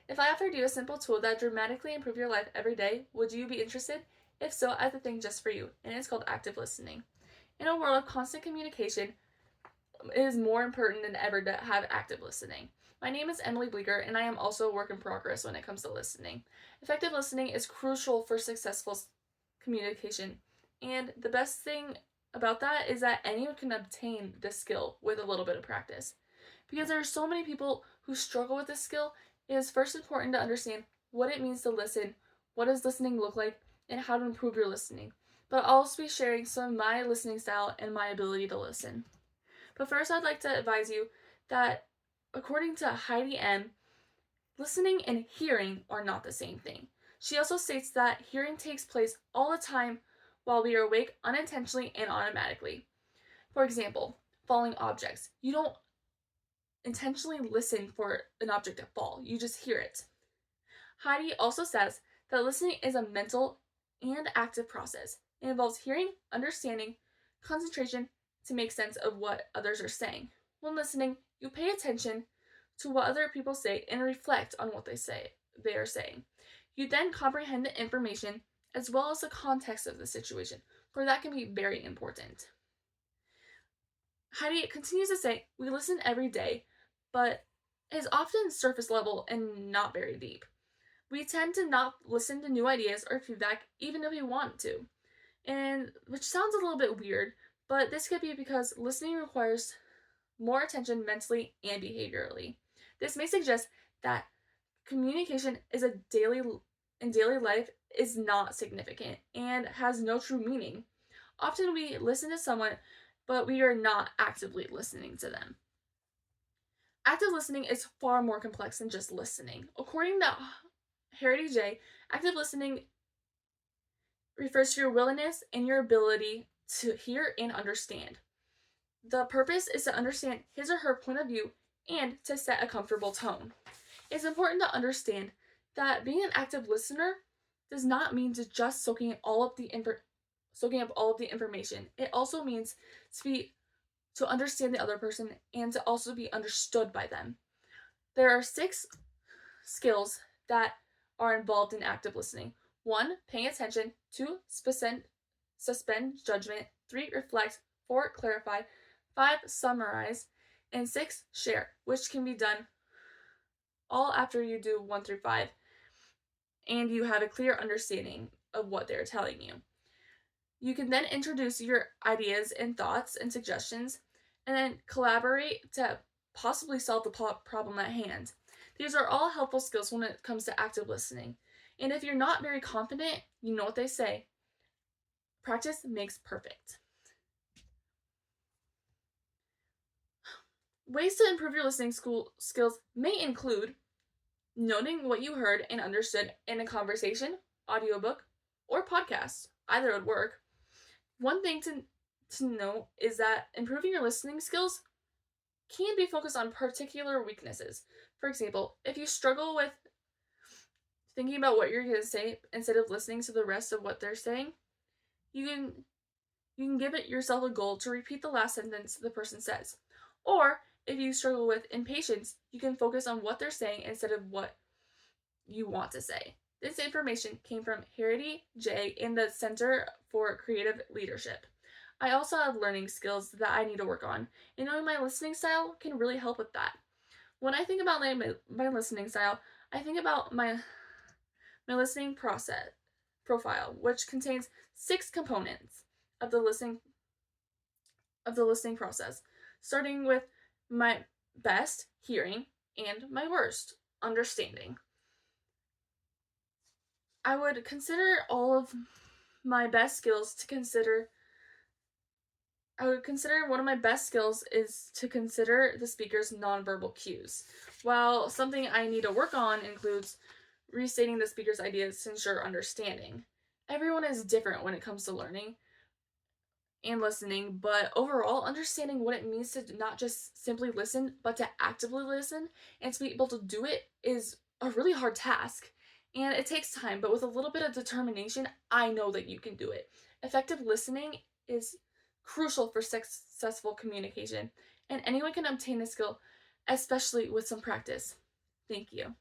If I offered you a simple tool that dramatically improve your life every day, would you be interested? If so, I have the thing just for you, and it's called active listening. In a world of constant communication, it is more important than ever to have active listening. My name is Emily Bleeker, and I am also a work in progress when it comes to listening. Effective listening is crucial for successful communication, and the best thing about that is that anyone can obtain this skill with a little bit of practice. Because there are so many people who struggle with this skill, it is first important to understand what it means to listen, what does listening look like, and how to improve your listening. But I'll also be sharing some of my listening style and my ability to listen. But first, I'd like to advise you that according to Heidi M., listening and hearing are not the same thing. She also states that hearing takes place all the time while we are awake, unintentionally and automatically. For example, falling objects. You don't intentionally listen for an object to fall, you just hear it. Heidi also says that listening is a mental and active process. It involves hearing, understanding, concentration to make sense of what others are saying. When listening, you pay attention to what other people say and reflect on what they are saying. You then comprehend the information as well as the context of the situation, for that can be very important. Heidi continues to say, we listen every day, but it is often surface level and not very deep. We tend to not listen to new ideas or feedback even if we want to. And which sounds a little bit weird, but this could be because listening requires more attention mentally and behaviorally. This may suggest that communication in daily life is not significant and has no true meaning. Often we listen to someone, but we are not actively listening to them. Active listening is far more complex than just listening. According to Harry J., active listening refers to your willingness and your ability to hear and understand. The purpose is to understand his or her point of view and to set a comfortable tone. It's important to understand that being an active listener does not mean to just soaking up all of the information. It also means to understand the other person and to also be understood by them. There are 6 skills that are involved in active listening. 1, paying attention. 2, suspend judgment. 3, reflect. 4, clarify. 5, summarize. And 6, share, which can be done all after you do 1 through 5 and you have a clear understanding of what they're telling you. You can then introduce your ideas and thoughts and suggestions and then collaborate to possibly solve the problem at hand. These are all helpful skills when it comes to active listening. And if you're not very confident, you know what they say, practice makes perfect. Ways to improve your listening skills may include noting what you heard and understood in a conversation, audiobook, or podcast. Either would work. One thing to note is that improving your listening skills can be focused on particular weaknesses. For example, if you struggle with thinking about what you're going to say instead of listening to the rest of what they're saying, you can give it yourself a goal to repeat the last sentence the person says. Or if you struggle with impatience, you can focus on what they're saying instead of what you want to say. This information came from Harity J. in the Center for Creative Leadership. I also have learning skills that I need to work on, and knowing my listening style can really help with that. When I think about my listening style, I think about my listening profile, which contains 6 components of the listening process, starting with my best, hearing, and my worst, understanding. I would consider all of my best skills to consider. I would consider one of my best skills is to consider the speaker's nonverbal cues. While something I need to work on includes restating the speaker's ideas to ensure understanding. Everyone is different when it comes to learning and listening, but overall, understanding what it means to not just simply listen, but to actively listen and to be able to do it is a really hard task. And it takes time, but with a little bit of determination, I know that you can do it. Effective listening is crucial for successful communication, and anyone can obtain this skill, especially with some practice. Thank you.